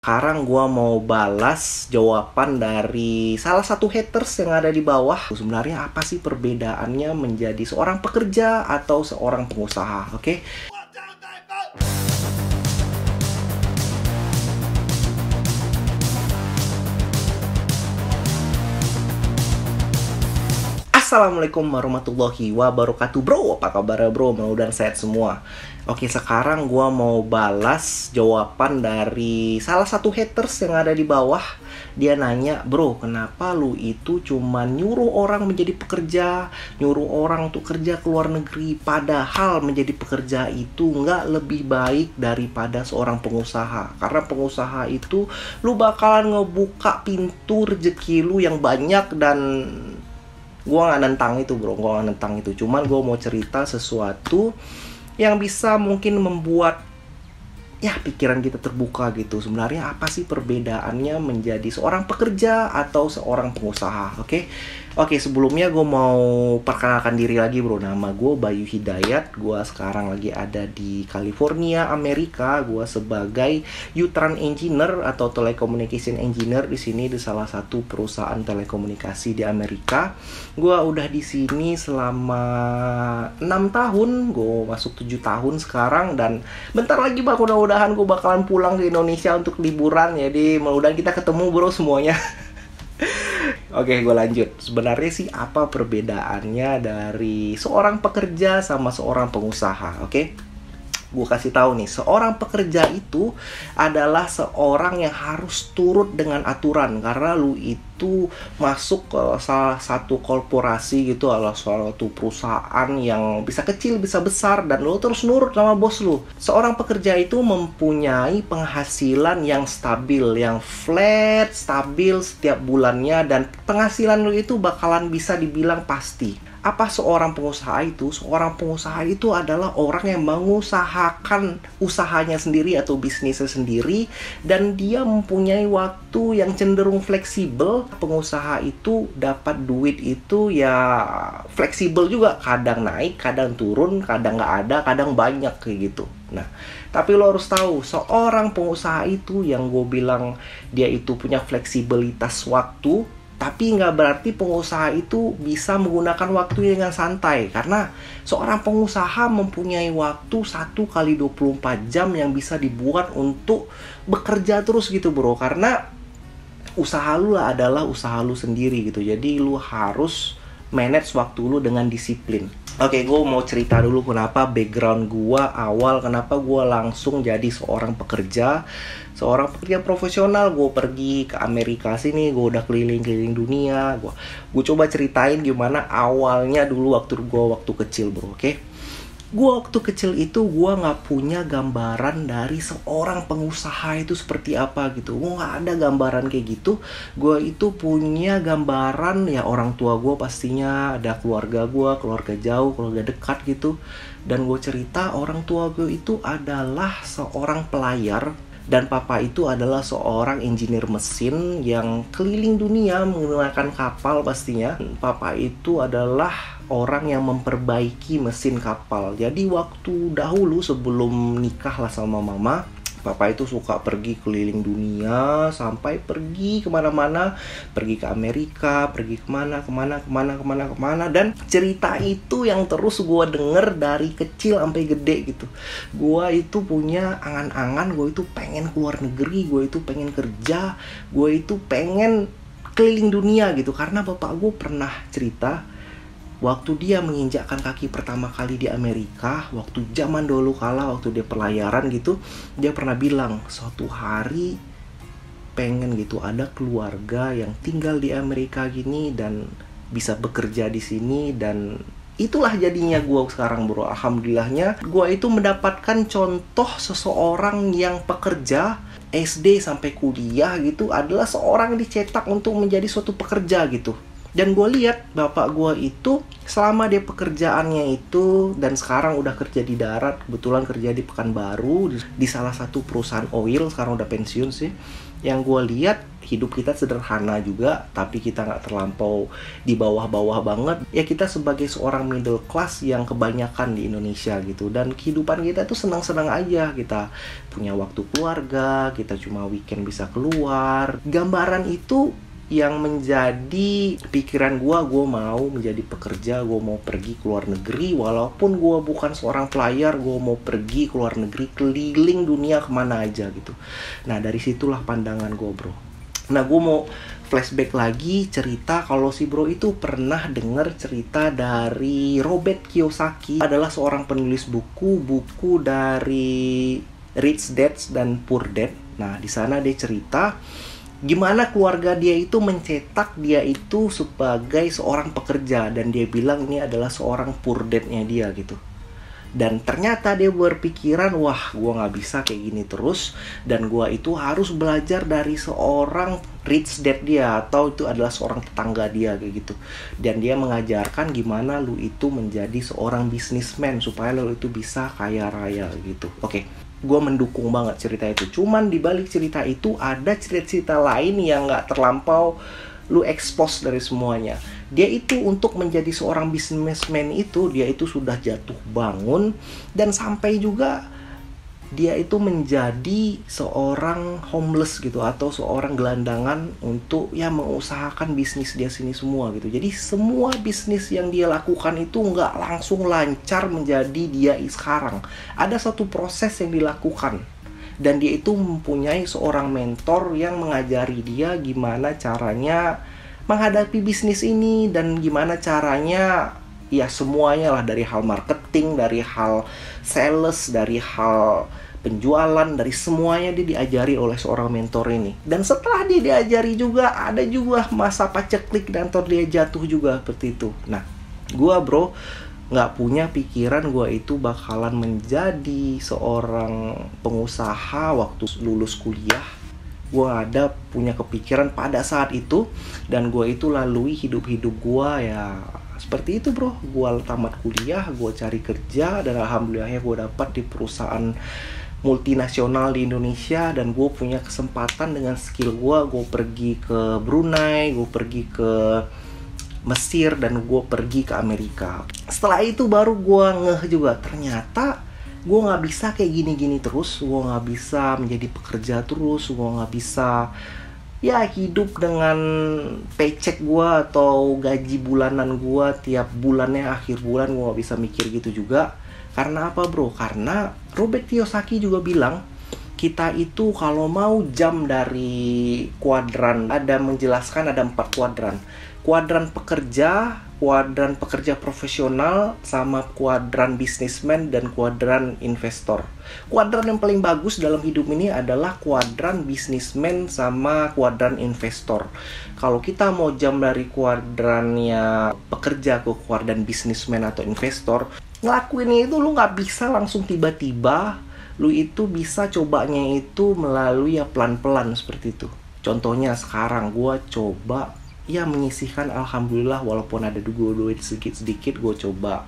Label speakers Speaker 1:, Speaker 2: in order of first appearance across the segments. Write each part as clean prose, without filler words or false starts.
Speaker 1: Sekarang gua mau balas jawaban dari salah satu haters yang ada di bawah. Sebenarnya apa sih perbedaannya menjadi seorang pekerja atau seorang pengusaha, oke? Assalamualaikum warahmatullahi wabarakatuh. Bro, apa kabar bro? Mudah-mudahan sehat semua. Oke, sekarang gua mau balas jawaban dari salah satu haters yang ada di bawah. Dia nanya, bro, kenapa lu itu cuma nyuruh orang menjadi pekerja, nyuruh orang untuk kerja ke luar negeri, padahal menjadi pekerja itu nggak lebih baik daripada seorang pengusaha. Karena pengusaha itu lu bakalan ngebuka pintu rezeki lu yang banyak. Dan gue gak nentang itu bro, gue gak nentang itu. Cuman gue mau cerita sesuatu yang bisa mungkin membuat ya pikiran kita terbuka gitu. Sebenarnya apa sih perbedaannya menjadi seorang pekerja atau seorang pengusaha, oke? Oke, sebelumnya gue mau perkenalkan diri lagi bro. Nama gue Bayu Hidayat. Gue sekarang lagi ada di California, Amerika. Gue sebagai U-Tran Engineer atau Telecommunication Engineer di sini di salah satu perusahaan telekomunikasi di Amerika. Gue udah di sini selama 6 tahun. Gue masuk 7 tahun sekarang. Dan bentar lagi bang, mudah-mudahan gue bakalan pulang ke Indonesia untuk liburan. Jadi mudah-mudahan kita ketemu bro semuanya. Oke, gue lanjut. Sebenarnya sih apa perbedaannya dari seorang pekerja sama seorang pengusaha, oke? Gue kasih tahu nih, seorang pekerja itu adalah seorang yang harus turut dengan aturan. Karena lu itu masuk ke salah satu korporasi gitu, adalah suatu perusahaan yang bisa kecil, bisa besar, dan lu terus nurut sama bos lu. Seorang pekerja itu mempunyai penghasilan yang stabil, yang flat, stabil setiap bulannya, dan penghasilan lu itu bakalan bisa dibilang pasti. Apa seorang pengusaha itu? Seorang pengusaha itu adalah orang yang mengusahakan usahanya sendiri atau bisnisnya sendiri, dan dia mempunyai waktu yang cenderung fleksibel. Pengusaha itu dapat duit itu ya fleksibel juga, kadang naik, kadang turun, kadang nggak ada, kadang banyak kayak gitu. Nah, tapi lo harus tahu, seorang pengusaha itu yang gue bilang dia itu punya fleksibilitas waktu, tapi nggak berarti pengusaha itu bisa menggunakan waktu dengan santai. Karena seorang pengusaha mempunyai waktu 1 kali 24 jam yang bisa dibuat untuk bekerja terus gitu bro. Karena usaha lu adalah usaha lu sendiri gitu. Jadi lu harus manage waktu lu dengan disiplin. Oke, gue mau cerita dulu kenapa background gue awal, kenapa gue langsung jadi seorang pekerja profesional. Gue pergi ke Amerika sini, gue udah keliling-keliling dunia. Gue coba ceritain gimana awalnya dulu waktu kecil bro, oke? Gue waktu kecil itu gue nggak punya gambaran dari seorang pengusaha itu seperti apa gitu. Gue nggak ada gambaran kayak gitu. Gue itu punya gambaran ya orang tua gue pastinya, ada keluarga gue, keluarga jauh, keluarga dekat gitu. Dan gue cerita orang tua gue itu adalah seorang pelayar, dan papa itu adalah seorang engineer mesin yang keliling dunia menggunakan kapal pastinya. Papa itu adalah orang yang memperbaiki mesin kapal. Jadi waktu dahulu sebelum nikah lah sama mama, papa itu suka pergi keliling dunia, sampai pergi kemana-mana, pergi ke Amerika, pergi kemana. Dan cerita itu yang terus gue denger dari kecil sampai gede gitu. Gue itu punya angan-angan, gue itu pengen keluar negeri, gue itu pengen kerja, gue itu pengen keliling dunia gitu. Karena bapak gue pernah cerita, waktu dia menginjakkan kaki pertama kali di Amerika, waktu zaman dulu kala, waktu dia pelayaran gitu, dia pernah bilang, suatu hari pengen gitu ada keluarga yang tinggal di Amerika gini dan bisa bekerja di sini. Dan itulah jadinya gue sekarang bro. Alhamdulillahnya gue itu mendapatkan contoh seseorang yang pekerja SD sampai kuliah gitu, adalah seorang yang dicetak untuk menjadi suatu pekerja gitu. Dan gue lihat bapak gue itu selama dia pekerjaannya itu, dan sekarang udah kerja di darat, kebetulan kerja di Pekanbaru di salah satu perusahaan oil, sekarang udah pensiun sih. Yang gue lihat hidup kita sederhana juga, tapi kita nggak terlampau di bawah-bawah banget. Ya kita sebagai seorang middle class yang kebanyakan di Indonesia gitu. Dan kehidupan kita tuh senang-senang aja. Kita punya waktu keluarga, kita cuma weekend bisa keluar. Gambaran itu yang menjadi pikiran gue mau menjadi pekerja, gue mau pergi ke luar negeri. Walaupun gue bukan seorang player, gue mau pergi ke luar negeri, keliling dunia kemana aja gitu. Nah dari situlah pandangan gue bro. Nah gue mau flashback lagi cerita kalau si bro itu pernah dengar cerita dari Robert Kiyosaki. Adalah seorang penulis buku dari Rich Dad dan Poor Dad. Nah di sana dia cerita gimana keluarga dia itu mencetak dia itu sebagai seorang pekerja. Dan dia bilang ini adalah seorang poor dad-nya dia gitu. Dan ternyata dia berpikiran, wah gue gak bisa kayak gini terus. Dan gue itu harus belajar dari seorang rich dad dia, atau itu adalah seorang tetangga dia kayak gitu. Dan dia mengajarkan gimana lu itu menjadi seorang businessman supaya lu itu bisa kaya raya gitu. Oke. Gue mendukung banget cerita itu. Cuman di balik cerita itu ada cerita-cerita lain yang gak terlampau lu expose dari semuanya. Dia itu untuk menjadi seorang businessman itu, dia itu sudah jatuh bangun. Dan sampai juga dia itu menjadi seorang homeless gitu, atau seorang gelandangan untuk ya mengusahakan bisnis dia sini semua gitu. Jadi semua bisnis yang dia lakukan itu nggak langsung lancar menjadi dia sekarang. Ada satu proses yang dilakukan. Dan dia itu mempunyai seorang mentor yang mengajari dia gimana caranya menghadapi bisnis ini, dan gimana caranya ya semuanya lah, dari hal marketing, dari hal sales, dari hal penjualan, dari semuanya dia diajari oleh seorang mentor ini. Dan setelah dia diajari juga ada juga masa paceklik dan dia jatuh juga seperti itu. Nah, gua bro nggak punya pikiran gua itu bakalan menjadi seorang pengusaha waktu lulus kuliah. Gue ada punya kepikiran pada saat itu, dan gue itu lalui hidup-hidup gue ya seperti itu bro. Gue tamat kuliah, gue cari kerja, dan alhamdulillahnya gue dapat di perusahaan multinasional di Indonesia. Dan gue punya kesempatan dengan skill gue pergi ke Brunei, gue pergi ke Mesir, dan gue pergi ke Amerika. Setelah itu baru gue ngeh juga, ternyata gue gak bisa kayak gini-gini terus. Gue gak bisa menjadi pekerja terus. Gue gak bisa ya hidup dengan paycheck gue atau gaji bulanan gue tiap bulannya akhir bulan. Gue gak bisa mikir gitu juga. Karena apa bro? Karena Robert Kiyosaki juga bilang, kita itu kalau mau jam dari kuadran, ada menjelaskan ada 4 kuadran. Kuadran pekerja profesional, sama kuadran bisnismen, dan kuadran investor. Kuadran yang paling bagus dalam hidup ini adalah kuadran bisnismen sama kuadran investor. Kalau kita mau jam dari kuadrannya pekerja ke kuadran bisnismen atau investor, ngelakuin itu lu nggak bisa langsung tiba-tiba. Lu itu bisa cobanya itu melalui ya pelan-pelan seperti itu. Contohnya sekarang gue coba ya menyisihkan, alhamdulillah walaupun ada duit sedikit-sedikit, gue coba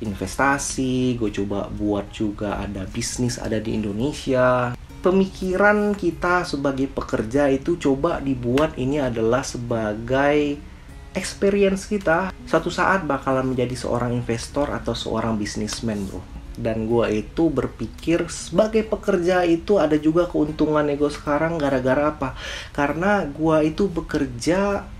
Speaker 1: investasi, gue coba buat juga ada bisnis ada di Indonesia. Pemikiran kita sebagai pekerja itu coba dibuat ini adalah sebagai experience kita. Suatu saat bakalan menjadi seorang investor atau seorang businessman bro. Dan gue itu berpikir sebagai pekerja itu ada juga keuntungan ego sekarang. Gara-gara apa? Karena gue itu bekerja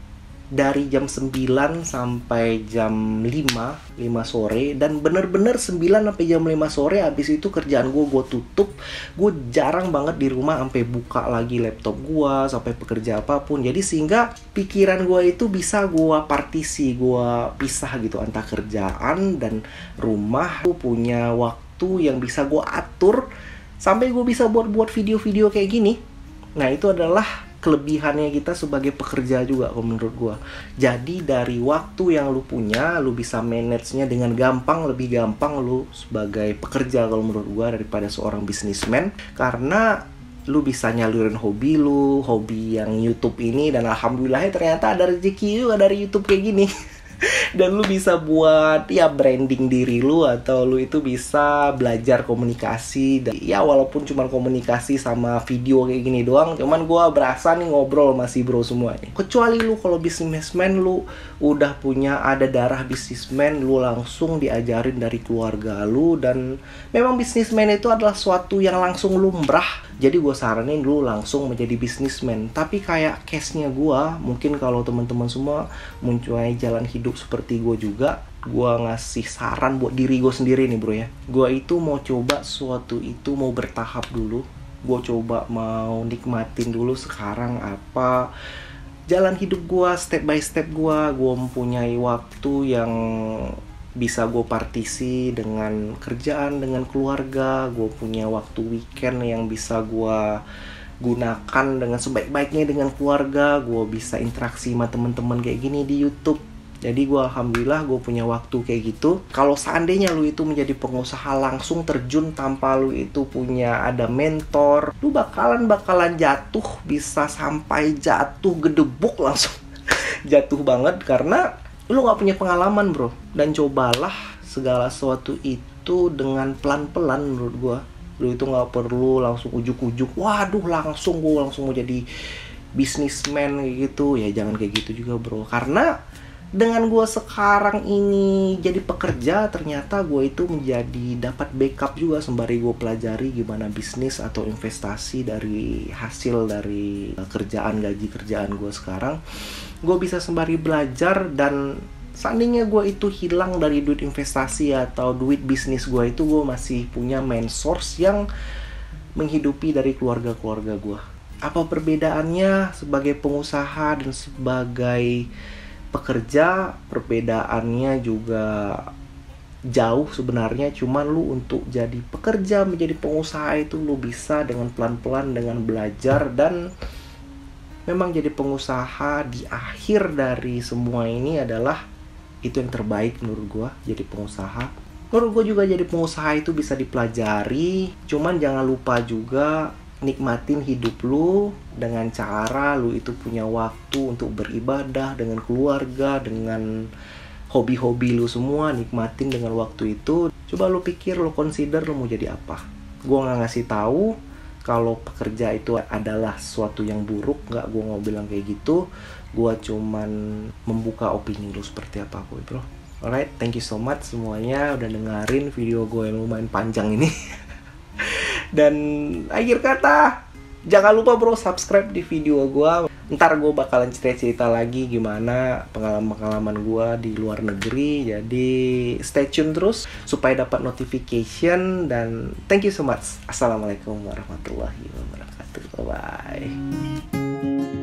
Speaker 1: dari jam 9 sampai jam 5 sore. Dan bener-bener 9 sampai jam 5 sore. Habis itu kerjaan gue tutup. Gue jarang banget di rumah sampai buka lagi laptop gue, sampai bekerja apapun. Jadi sehingga pikiran gue itu bisa gue partisi, gue pisah gitu antara kerjaan dan rumah. Gue punya waktu yang bisa gue atur sampai gue bisa buat video-video kayak gini. Nah itu adalah kelebihannya kita sebagai pekerja juga kalau menurut gue. Jadi dari waktu yang lu punya, lu bisa manage-nya dengan gampang, lebih gampang lu sebagai pekerja kalau menurut gue daripada seorang businessman. Karena lu bisa nyalurin hobi lu, hobi yang YouTube ini, dan alhamdulillahnya ternyata ada rezeki juga dari YouTube kayak gini. Dan lu bisa buat ya branding diri lu, atau lu itu bisa belajar komunikasi. Dan ya walaupun cuma komunikasi sama video kayak gini doang, cuman gua berasa nih ngobrol masih bro semua nih. Kecuali lu kalau businessman, lu udah punya ada darah businessman, lu langsung diajarin dari keluarga lu, dan memang businessman itu adalah suatu yang langsung lumrah. Jadi gue saranin lu langsung menjadi businessman. Tapi kayak case-nya gue, mungkin kalau teman-teman semua mempunyai jalan hidup seperti gue juga, gue ngasih saran buat diri gue sendiri nih bro ya. Gue itu mau coba sesuatu itu, mau bertahap dulu. Gue coba mau nikmatin dulu sekarang apa jalan hidup gue, step by step gue. Gue mempunyai waktu yang bisa gue partisi dengan kerjaan, dengan keluarga. Gue punya waktu weekend yang bisa gue gunakan dengan sebaik-baiknya dengan keluarga. Gue bisa interaksi sama teman-teman kayak gini di YouTube. Jadi gue alhamdulillah gue punya waktu kayak gitu. Kalau seandainya lu itu menjadi pengusaha langsung terjun tanpa lu itu punya ada mentor, lu bakalan jatuh, bisa sampai jatuh gedebuk langsung. Jatuh banget karena lu gak punya pengalaman bro. Dan cobalah segala sesuatu itu dengan pelan-pelan menurut gua. Lu itu gak perlu langsung ujuk-ujuk, waduh langsung gue langsung mau jadi businessman kayak gitu. Ya jangan kayak gitu juga bro. Karena dengan gue sekarang ini jadi pekerja, ternyata gue itu menjadi dapat backup juga sembari gue pelajari gimana bisnis atau investasi dari hasil dari gaji kerjaan gue sekarang. Gue bisa sembari belajar, dan seandainya gue itu hilang dari duit investasi atau duit bisnis gue itu, gue masih punya main source yang menghidupi dari keluarga-keluarga gue. Apa perbedaannya sebagai pengusaha dan sebagai pekerja? Perbedaannya juga jauh sebenarnya, cuman lu untuk jadi pekerja menjadi pengusaha itu lu bisa dengan pelan-pelan, dengan belajar, dan memang jadi pengusaha di akhir dari semua ini adalah itu yang terbaik menurut gua. Jadi pengusaha, menurut gua juga jadi pengusaha itu bisa dipelajari, cuman jangan lupa juga nikmatin hidup lu dengan cara lu itu punya waktu untuk beribadah dengan keluarga, dengan hobi-hobi lu semua, nikmatin dengan waktu itu. Coba lu pikir, lu consider lu mau jadi apa. Gua nggak ngasih tahu kalau pekerja itu adalah sesuatu yang buruk, nggak, gue mau bilang kayak gitu. Gue cuman membuka opini lu seperti apa bro. Alright, thank you so much semuanya udah dengerin video gue yang lumayan panjang ini. Dan akhir kata, jangan lupa bro subscribe di video gue. Ntar gue bakalan cerita-cerita lagi gimana pengalaman-pengalaman gue di luar negeri. Jadi stay tune terus supaya dapat notification. Dan thank you so much. Assalamualaikum warahmatullahi wabarakatuh. Bye-bye.